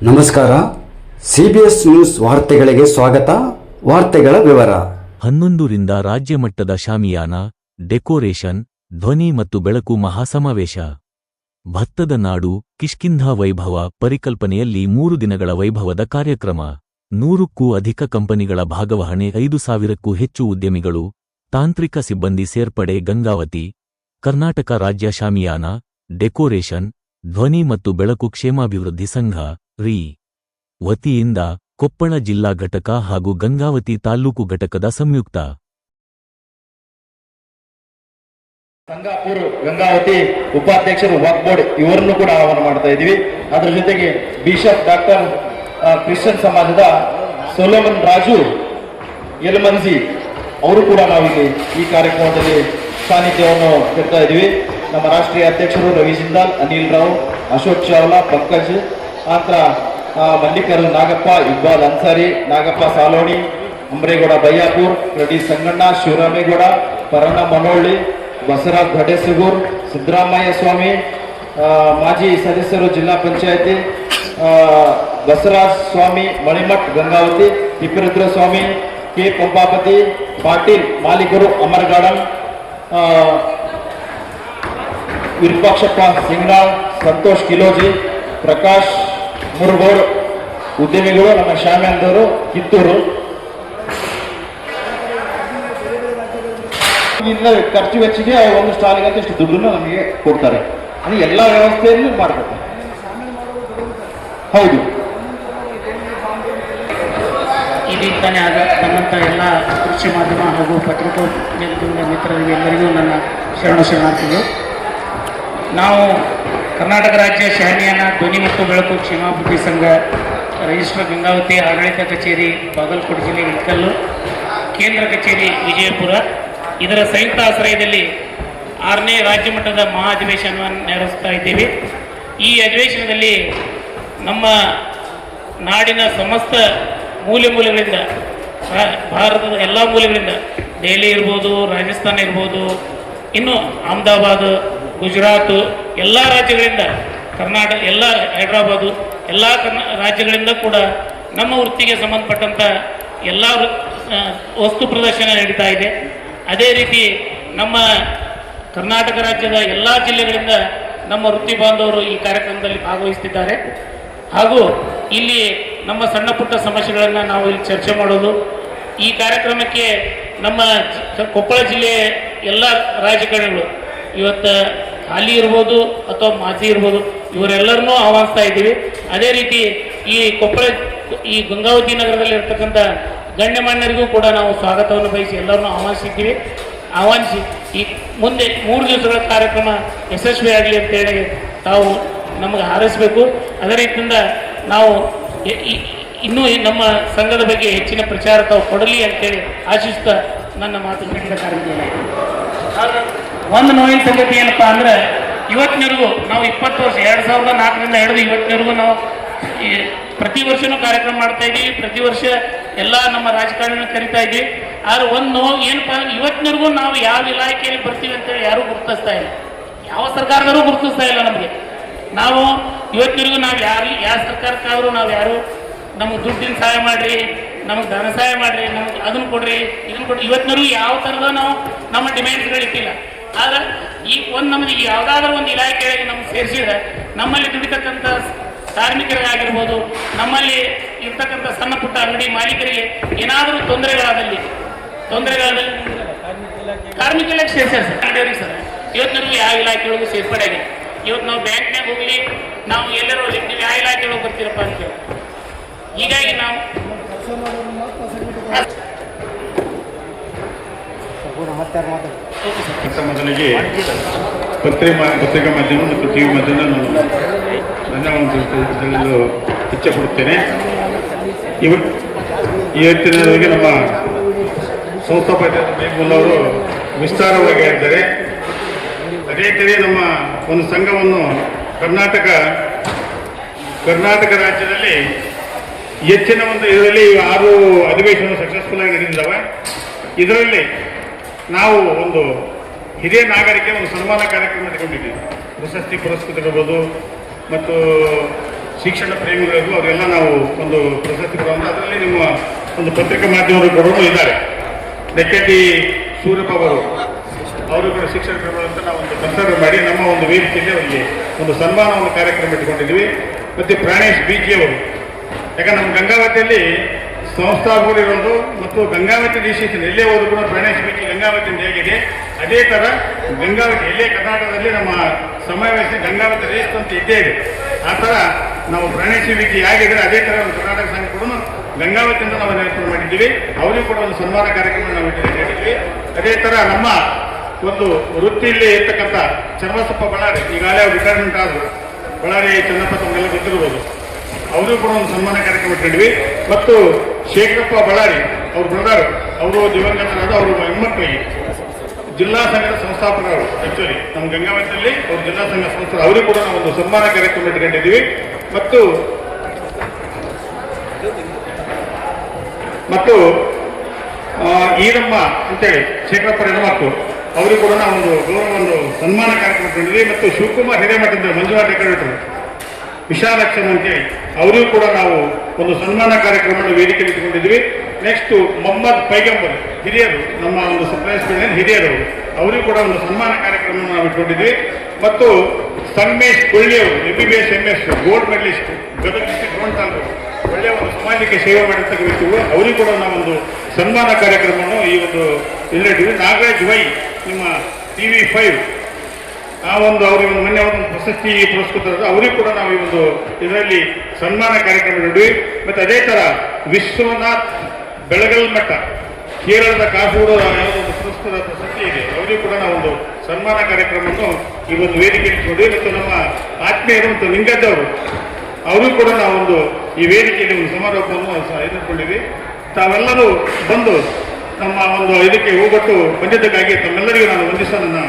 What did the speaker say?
ನಮಸ್ಕಾರ. CBS news ವಾರ್ತೆಗಳಿಗೆ ಸ್ವಾಗತ. ವಾರ್ತೆಗಳ ವಿವರ. 11ರಿಂದ ರಾಜ್ಯ ಮಟ್ಟದ ಶಾಮಿಯಾನ, ಡೆಕೋರೇಷನ್, ಧ್ವನಿ ಮತ್ತು ಬೆಳಕು ಮಹಾಸಮಾವೇಶ. ಭತ್ತದ ನಾಡು ಕಿಷ್ಕಿಂಧ ವೈಭವ ಪರಿಕಲ್ಪನೆಯಲ್ಲಿ 3 ದಿನಗಳ ವೈಭವದ ಕಾರ್ಯಕ್ರಮ. 100ಕ್ಕೂ ಅಧಿಕ ಕಂಪನಿಗಳ ಭಾಗವಹಣೆ, 5,000ಕ್ಕೂ ಹೆಚ್ಚು ಉದ್ಯಮಿಗಳು, ತಾಂತ್ರಿಕ ಸಿಬ್ಬಂದಿ ಸೇರ್ಪಡೆ. ಗಂಗಾವತಿ ಕರ್ನಾಟಕ ರಾಜ್ಯ ಶಾಮಿಯಾನ, ಡೆಕೋರೇಷನ್, ಧ್ವನಿ ಮತ್ತು ಬೆಳಕು ಕ್ಷೇಮಾಭಿವೃದ್ಧಿ ಸಂಘ ರಿ ವತಿಯಿಂದ ಕೊಪ್ಪಳ ಜಿಲ್ಲಾ ಘಟಕ ಹಾಗೂ ಗಂಗಾವತಿ ತಾಲ್ಲೂಕು ಘಟಕದ ಸಂಯುಕ್ತ ಸಂಗಾಪುರ ಗಂಗಾವತಿ ಉಪಾಧ್ಯಕ್ಷರು ವಕ್ಫ್ ಬೋರ್ಡ್ ಇವರನ್ನು ಕೂಡ ಆಹ್ವಾನ ಮಾಡ್ತಾ ಇದ್ದೀವಿ. ಅದರ ಜೊತೆಗೆ ಬಿಷಪ್ ಡಾಕ್ಟರ್ ಕ್ರಿಶ್ಚಿಯನ್ ಸಮಾಜದ ಸೊಲೋಮನ್ ರಾಜು ಯಲಮಂಜಿ ಅವರು ಕೂಡ ನಾವಿಲ್ಲಿ ಈ ಕಾರ್ಯಕ್ರಮದಲ್ಲಿ ಸಾನ್ನಿಧ್ಯವನ್ನು ಕೊಡ್ತಾ ಇದ್ದೀವಿ. ನಮ್ಮ ರಾಷ್ಟ್ರೀಯ ಅಧ್ಯಕ್ಷರು ರವಿ ಜಿಂದಾಲ್, ಅನಿಲ್ ರಾವ್, ಅಶೋಕ್ ಚಾವ್ಲಾ, ಪಂಕಜ್ ಆಂತ್ರ, ಮಲ್ಲಿಕಾರ್ಜುನ್ ನಾಗಪ್ಪ, ಇಕ್ಬಾಲ್ ಅನ್ಸಾರಿ, ನಾಗಪ್ಪ ಸಾಲೋಣಿ, ಅಮ್ರೇಗೌಡ ಬಯ್ಯಾಪುರ್, ರೆಡ್ಡಿ ಸಂಗಣ್ಣ, ಶಿವರಾಮೇಗೌಡ, ಪರಣ ಮನೋಳ್ಳಿ, ಬಸವರಾಜ್ ಘಟೇಸಗೂರ್, ಸಿದ್ದರಾಮಯ್ಯ ಸ್ವಾಮಿ, ಮಾಜಿ ಸದಸ್ಯರು ಜಿಲ್ಲಾ ಪಂಚಾಯತಿ, ಬಸವರಾಜ್ ಸ್ವಾಮಿ ಮಣಿಮಠ್ ಗಂಗಾವತಿ, ತಿಪ್ಪೇರುದ್ರ ಸ್ವಾಮಿ, ಕೆ ಪಂಪಾಪತಿ ಪಾಟೀಲ್, ಮಾಲೀಕರು ಅಮರ್ ಗಾರ್ಡನ್, ವಿರೂಪಾಕ್ಷಪ್ಪ ಸಿಂಗ್ನಾಳ್, ಸಂತೋಷ್ ಕಿಲೋಜಿ, ಪ್ರಕಾಶ್ ಮುರುಗೋಡ್ ಉದ್ಯಮಿಗಳು, ನಮ್ಮ ಶಾಮ್ಯಾನದವರು ಕಿತ್ತೂರು. ಇನ್ನು ಖರ್ಚು ವೆಚ್ಚಿಗೆ ಒಂದು ಸ್ಟಾಲಿಗೆ ಅಂತ ಇಷ್ಟು ದುಡ್ಡನ್ನು ನಮಗೆ ಕೊಡ್ತಾರೆ. ಅದು ಎಲ್ಲ ವ್ಯವಸ್ಥೆಯನ್ನು ಮಾಡ್ತಾರೆ. ಹೌದು, ಇದೀತಾನೆ ಆದ ನಮ್ಮಂಥ ಎಲ್ಲ ದೃಶ್ಯ ಮಾಧ್ಯಮ ಹಾಗೂ ಪತ್ರಿಕೋದ್ಯಮದ ಮಿತ್ರರಿಗೆ ಎಲ್ಲರಿಗೂ ನನ್ನ ಶರಣಾರ್ಥಿಗಳು. ನಾವು ಕರ್ನಾಟಕ ರಾಜ್ಯ ಶಾಮಿಯಾನ, ಧ್ವನಿ ಮತ್ತು ಬೆಳಕು ಕ್ಷೇಮಾಭಿವೃದ್ಧಿ ಸಂಘ, ರಿಜಿಸ್ಟರ್ ಗಂಗಾವತಿ, ಆಡಳಿತ ಕಚೇರಿ ಬಾಗಲಕೋಟೆ ಜಿಲ್ಲೆ ಇಳಕಲ್ಲು, ಕೇಂದ್ರ ಕಚೇರಿ ವಿಜಯಪುರ, ಇದರ ಸಂಯುಕ್ತ ಆಶ್ರಯದಲ್ಲಿ 6ನೇ ರಾಜ್ಯ ಮಟ್ಟದ ಮಹಾ ಅಧಿವೇಶನವನ್ನು ನಡೆಸ್ತಾ ಇದ್ದೇವೆ. ಈ ಅಧಿವೇಶನದಲ್ಲಿ ನಮ್ಮ ನಾಡಿನ ಸಮಸ್ತ ಮೂಲೆಗಳಿಂದ, ಭಾರತದ ಎಲ್ಲ ಮೂಲೆಗಳಿಂದ, ದೆಹಲಿ ಇರ್ಬೋದು, ರಾಜಸ್ಥಾನ ಇರ್ಬೋದು, ಇನ್ನು ಅಹಮದಾಬಾದ್, ಗುಜರಾತ್, ಎಲ್ಲ ರಾಜ್ಯಗಳಿಂದ, ಕರ್ನಾಟಕ, ಎಲ್ಲ ಹೈದರಾಬಾದು, ಎಲ್ಲ ರಾಜ್ಯಗಳಿಂದ ಕೂಡ ನಮ್ಮ ವೃತ್ತಿಗೆ ಸಂಬಂಧಪಟ್ಟಂಥ ಎಲ್ಲ ವಸ್ತು ಪ್ರದರ್ಶನ ನಡೀತಾ ಇದೆ. ಅದೇ ರೀತಿ ನಮ್ಮ ಕರ್ನಾಟಕ ರಾಜ್ಯದ ಎಲ್ಲ ಜಿಲ್ಲೆಗಳಿಂದ ನಮ್ಮ ವೃತ್ತಿ ಬಾಂಧವರು ಈ ಕಾರ್ಯಕ್ರಮದಲ್ಲಿ ಭಾಗವಹಿಸುತ್ತಿದ್ದಾರೆ. ಹಾಗೂ ಇಲ್ಲಿ ನಮ್ಮ ಸಣ್ಣ ಪುಟ್ಟ ಸಮಸ್ಯೆಗಳನ್ನು ನಾವು ಇಲ್ಲಿ ಚರ್ಚೆ ಮಾಡೋದು. ಈ ಕಾರ್ಯಕ್ರಮಕ್ಕೆ ನಮ್ಮ ಕೊಪ್ಪಳ ಜಿಲ್ಲೆಯ ಎಲ್ಲ ರಾಜಕಾರಣಿಗಳು, ಇವತ್ತು ಹಾಲಿ ಇರ್ಬೋದು ಅಥವಾ ಮಾಜಿ ಇರ್ಬೋದು, ಇವರೆಲ್ಲರನ್ನೂ ಆಹ್ವಾನಿಸ್ತಾ ಇದ್ದೀವಿ. ಅದೇ ರೀತಿ ಈ ಕೊಪ್ಪಳ, ಈ ಗಂಗಾವತಿ ನಗರದಲ್ಲಿ ಇರ್ತಕ್ಕಂಥ ಗಣ್ಯಮಾನ್ಯರಿಗೂ ಕೂಡ ನಾವು ಸ್ವಾಗತವನ್ನು ಬಯಸಿ ಎಲ್ಲರನ್ನೂ ಆಹ್ವಾನಿಸಿ ಈ ಮುಂದೆ 3 ದಿವಸಗಳ ಕಾರ್ಯಕ್ರಮ ಯಶಸ್ವಿಯಾಗಲಿ ಅಂತೇಳಿ ತಾವು ನಮಗೆ ಹಾರೈಸಬೇಕು. ಅದೇ ರೀತಿಯಿಂದ ನಾವು ಇನ್ನೂ ನಮ್ಮ ಸಂಘದ ಬಗ್ಗೆ ಹೆಚ್ಚಿನ ಪ್ರಚಾರ ತಾವು ಕೊಡಲಿ ಅಂತೇಳಿ ಆಶಿಸ್ತಾ ನನ್ನ ಮಾತು ಮುಗಿದ ಕಾರ್ಯಕ್ರಮ. ಒಂದು ನೋವಿನ ಸಂಗತಿ ಏನಪ್ಪಾ ಅಂದ್ರೆ, ಇವತ್ತಿನವರೆಗೂ ನಾವು 20 ವರ್ಷ, 2004ರಿಂದ ಹಿಡಿದು ಇವತ್ತಿನವರೆಗೂ ನಾವು ಪ್ರತಿ ವರ್ಷನೂ ಕಾರ್ಯಕ್ರಮ ಮಾಡ್ತಾ ಇದ್ದೀವಿ. ಪ್ರತಿ ವರ್ಷ ಎಲ್ಲ ನಮ್ಮ ರಾಜಕಾರಣಿಗಳನ್ನ ಕರಿತಾ ಇದ್ದೀವಿ. ಆದ್ರೆ ಒಂದು ನೋವು ಏನಪ್ಪಾ, ಇವತ್ತಿನವರೆಗೂ ನಾವು ಯಾವ ಇಲಾಖೆಯಲ್ಲಿ ಬರ್ತೀವಿ ಅಂತೇಳಿ ಯಾರೂ ಗುರುತಿಸ್ತಾ ಇಲ್ಲ, ಯಾವ ಸರ್ಕಾರದವರು ಗುರುತಿಸ್ತಾ ಇಲ್ಲ ನಮಗೆ. ನಾವು ಇವತ್ತಿನವರೆಗೂ ನಾವು ಯಾವ ಸರ್ಕಾರಕ್ಕಾದರೂ ನಾವು ಯಾರು ನಮಗೆ ದುಡ್ಡಿನ ಸಹಾಯ ಮಾಡಿರಿ, ನಮಗೆ ಧನ ಸಹಾಯ ಮಾಡಿರಿ, ನಮಗೆ ಅದನ್ನು ಕೊಡ್ರಿ, ಇದನ್ನು ಕೊಡ್ರಿ, ಇವತ್ತಿನವರೆಗೂ ಯಾವ ಥರದ ನಾವು ನಮ್ಮ ಡಿಮ್ಯಾಂಡ್ಸ್ಗಳಿಟ್ಟಿಲ್ಲ. ಆದ್ರೆ ಈ ನಮಗೆ ಯಾವುದಾದ್ರೂ ಒಂದು ಇಲಾಖೆಯಾಗಿ ನಮ್ಗೆ ಸೇರಿಸಿದ್ರೆ ನಮ್ಮಲ್ಲಿ ದುಡಿತಕ್ಕಂಥ ಕಾರ್ಮಿಕರಿಗಾಗಿರ್ಬೋದು, ನಮ್ಮಲ್ಲಿ ಇರ್ತಕ್ಕಂಥ ಸಣ್ಣ ಪುಟ್ಟ ಅಂಗಡಿ ಮಾಲೀಕರಿಗೆ ಏನಾದರೂ ತೊಂದರೆಗಳಾದಲ್ಲಿ ಕಾರ್ಮಿಕ ಇಲಾಖೆ ಸೇರಿಸ್ಯಾರ ಸರ್. ಇವತ್ತಿನವರೆಗೂ ಯಾವ ಇಲಾಖೆಗಳಿಗೂ ಸೇರ್ಪಡೆ ಆಗಿದೆ. ಇವತ್ತು ನಾವು ಬ್ಯಾಂಕ್ನಾಗ ಹೋಗ್ಲಿ, ನಾವು ಎಲ್ಲರೂ ಹೋಗ್ಲಿ, ನೀವು ಯಾವ ಇಲಾಖೆ ಒಳಗೆ ಬರ್ತೀರಪ್ಪ ಅಂತೇಳಿ. ಹೀಗಾಗಿ ನಾವು ಮೊದಲಿಗೆ ಪತ್ರಿಕಾ ಮಾಧ್ಯಮ ಮತ್ತು ಟಿವಿ ಮಾಧ್ಯಮ ಧನ್ಯವಾದಗಳು ಇಚ್ಛೆಪಡುತ್ತೇನೆ. ಇವತ್ತಿನವರೆಗೆ ನಮ್ಮ ಸಂಸ್ಥಾಪಕ ಮೇಘಮೂಲ್ ವಿಸ್ತಾರವಾಗಿ ಹೇಳಿದ್ದಾರೆ. ಅದೇ ಕಡೆ ನಮ್ಮ ಒಂದು ಸಂಘವನ್ನು ಕರ್ನಾಟಕ ರಾಜ್ಯದಲ್ಲಿ ಹೆಚ್ಚಿನ ಒಂದು ಇದರಲ್ಲಿ 6 ಅಧಿವೇಶನ ಸಕ್ಸಸ್ಫುಲ್ ಆಗಿ ನಡೆದಿದ್ದಾವೆ. ಇದರಲ್ಲಿ ನಾವು ಒಂದು ಹಿರಿಯ ನಾಗರಿಕ ಒಂದು ಸನ್ಮಾನ ಕಾರ್ಯಕ್ರಮ ಇಟ್ಕೊಂಡಿದ್ದೀವಿ. ಪ್ರಶಸ್ತಿ ಪುರಸ್ಕೃತರಿರ್ಬೋದು ಮತ್ತು ಶಿಕ್ಷಣ ಪ್ರೇಮಿಗಳಿಗೂ ಅವರೆಲ್ಲ ನಾವು ಒಂದು ಪ್ರಶಸ್ತಿ ಕೊಡುವಂಥ ಅದರಲ್ಲಿ ನಿಮ್ಮ ಒಂದು ಪತ್ರಿಕಾ ಮಾಧ್ಯಮಗಳು ಕೊಡೋರು ಇದ್ದಾರೆ. ನೆಕ್ಕಟ್ಟಿ ಸೂರ್ಯಪ್ಪ ಅವರು ಕೂಡ ಶಿಕ್ಷಣ ಪ್ರೇಮಿಗಳು ಅಂತ ನಾವು ಒಂದು ಕನ್ಸಿಡರ್ ಮಾಡಿ ನಮ್ಮ ಒಂದು ವೇದಿಕೆಯಲ್ಲಿ ಅವರಿಗೆ ಒಂದು ಸನ್ಮಾನವನ್ನು ಕಾರ್ಯಕ್ರಮ ಇಟ್ಟುಕೊಂಡಿದ್ವಿ. ಮತ್ತು ಪ್ರಾಣೇಶ್ ಬಿಜಿ ಅವರು, ಯಾಕಂದ್ರೆ ನಮ್ಮ ಗಂಗಾವತಿಯಲ್ಲಿ ಸಂಸ್ಥಾಪಕರು ಇರೋದು ಮತ್ತು ಗಂಗಾವತಿ ರಿಜಿಸ್ಟ್ರೇಷನ್ ಎಲ್ಲೇ ಹೋದ್ರು ಕೂಡ ಪ್ರಾಣೇಶ್ ಬಿಜಿ ಗಂಗಾವತಿಯಿಂದ ಹೇಗಿದೆ ಅದೇ ಥರ ಗಂಗಾವತಿ ಎಲ್ಲೇ ಕರ್ನಾಟಕದಲ್ಲಿ ನಮ್ಮ ಸಮಾವೇಶ ಗಂಗಾವತಿ ರಿಜಿಸ್ಟರ್ ಅಂತ ಇದ್ದೇ ಇದೆ. ಆ ಥರ ನಾವು ಪ್ರಾಣೇಶ್ ಬಿಜಿ ಹೇಗಿದ್ರೆ ಅದೇ ಥರ ಒಂದು ಕರ್ನಾಟಕ ಸಂಘ ಕೂಡ ಗಂಗಾವತಿಯಿಂದ ನಾವು ನೇತೃತ್ವ ಮಾಡಿದ್ದೀವಿ. ಅವರಿಗೂ ಕೂಡ ಒಂದು ಸನ್ಮಾನ ಕಾರ್ಯಕ್ರಮ ನಾವು ಇಟ್ಟಿದ್ದೀವಿ. ಅದೇ ಥರ ನಮ್ಮ ಒಂದು ವೃತ್ತಿಯಲ್ಲಿ ಇರ್ತಕ್ಕಂಥ ಚನ್ನಬಸಪ್ಪ ಬಳ್ಳಾರಿ, ಈಗಾಗಲೇ ಅವ್ರು ರಿಟೈರ್ಮೆಂಟ್ ಆದರು, ಬಳ್ಳಾರಿ ಚನ್ನಪ್ಪ ತಮಗೆಲ್ಲ ಗೊತ್ತಿರ್ಬೋದು, ಅವರು ಕೂಡ ಒಂದು ಸನ್ಮಾನ ಕಾರ್ಯಕ್ರಮ ಇಟ್ಟಿದ್ವಿ. ಮತ್ತು ಶೇಖರಪ್ಪ ಬಳ್ಳಾರಿ ಅವ್ರ ಬ್ರದರ್, ಅವರು ದಿವಂಗತರಾದ ಅವರು ಹೆಣ್ಮಕ್ಳಿಗೆ ಜಿಲ್ಲಾ ಸಂಘದ ಸಂಸ್ಥಾಪಕರು, ಆಕ್ಚುಲಿ ನಮ್ಮ ಗಂಗಾವತಿಯಲ್ಲಿ ಅವರು ಜಿಲ್ಲಾ ಸಂಘ ಸಂಸ್ಥೆ, ಅವರಿಗೂ ಕೂಡ ನಾವು ಒಂದು ಸನ್ಮಾನ ಕಾರ್ಯಕ್ರಮ ಇಟ್ಕೊಂಡಿದ್ದೀವಿ. ಮತ್ತು ಈರಮ್ಮ ಅಂತೇಳಿ ಶೇಖರಪ್ಪ ಹೆಣ್ಮಕ್ಳು, ಅವರಿಗೂ ಕೂಡ ನಾವು ಒಂದು ಗೌರವ ಒಂದು ಸನ್ಮಾನ ಕಾರ್ಯಕ್ರಮ ಇಟ್ಕೊಂಡಿದ್ವಿ. ಮತ್ತು ಶಿವಕುಮಾರ್ ಹಿರೇಮಠದ ಮಂಜುನಾಥ್ ಡೆಕೋರೇಟರ್ ವಿಶಾಲಕ್ಷನ್ ಅಂತೇಳಿ ಅವರಿಗೂ ಕೂಡ ನಾವು ಒಂದು ಸನ್ಮಾನ ಕಾರ್ಯಕ್ರಮವನ್ನು ವೇದಿಕೆಯಲ್ಲಿ ಇಟ್ಟುಕೊಂಡಿದ್ವಿ. ನೆಕ್ಸ್ಟ್ ಮೊಹಮ್ಮದ್ ಪೈಗಂಬರ್ ಹಿರಿಯರು, ನಮ್ಮ ಒಂದು ಸಪ್ಲೈಸ್ ಹಿರಿಯರು, ಅವರಿಗೂ ಕೂಡ ಒಂದು ಸನ್ಮಾನ ಕಾರ್ಯಕ್ರಮವನ್ನು ನಾವು ಇಟ್ಕೊಂಡಿದ್ವಿ. ಮತ್ತು ಸಂಗಮೇಶ್ ಕೊಳ್ಳಿಯವರು MBBS MS gold medalist, Gadag district ರೋಡ್ ತಾಲೂಕು, ಒಳ್ಳೆಯ ಒಂದು ಸಮಾಜಕ್ಕೆ ಸೇವೆ ಮಾಡಿರ್ತಕ್ಕ ವ್ಯಕ್ತಿಗಳು, ಅವರಿಗೂ ಕೂಡ ನಾವೊಂದು ಸನ್ಮಾನ ಕಾರ್ಯಕ್ರಮವನ್ನು ಈ ಒಂದು ಇದರಲ್ಲಿ ನಾಗರಾಜ್ ವೈ ನಿಮ್ಮ TV5 ಆ ಒಂದು ಅವರಿಗೆ ಒಂದು ಮೊನ್ನೆ ಒಂದು ಪ್ರಶಸ್ತಿ ಪುರಸ್ಕೃತರಾದ ಅವರಿಗೂ ಕೂಡ ನಾವು ಈ ಒಂದು ಇದರಲ್ಲಿ ಸನ್ಮಾನ ಕಾರ್ಯಕ್ರಮ ನೀಡಿದ್ವಿ. ಮತ್ತು ಅದೇ ಥರ ವಿಶ್ವನಾಥ್ ಬೆಳಗಲ್ಮಠ, ಕೇರಳದ ಕಾಸರಗೋಡು ಯಾವುದೋ ಒಂದು ಪುರಸ್ಕೃತ ಪ್ರಶಸ್ತಿ ಇದೆ, ಅವರಿಗೂ ಕೂಡ ನಾವು ಒಂದು ಸನ್ಮಾನ ಕಾರ್ಯಕ್ರಮವನ್ನು ಈ ಒಂದು ವೇದಿಕೆ ಇಟ್ಕೊಂಡ್ವಿ. ಮತ್ತು ನಮ್ಮ ಆತ್ಮೀಯರು ಮತ್ತು ಲಿಂಗದ್ದವರು ಅವರಿಗೂ ಕೂಡ ನಾವೊಂದು ಈ ವೇದಿಕೆಯಲ್ಲಿ ಒಂದು ಸಮಾರೋಪವನ್ನು ಇಟ್ಕೊಂಡಿದ್ವಿ. ತಾವೆಲ್ಲರೂ ಬಂದು ನಮ್ಮ ಒಂದು ಇದಕ್ಕೆ ಹೋಗೊಟ್ಟು ಬಂದಿದ್ದಕ್ಕಾಗಿ ತಮ್ಮೆಲ್ಲರಿಗೂ ನಾನು ವಂದಿಸೋದನ್ನು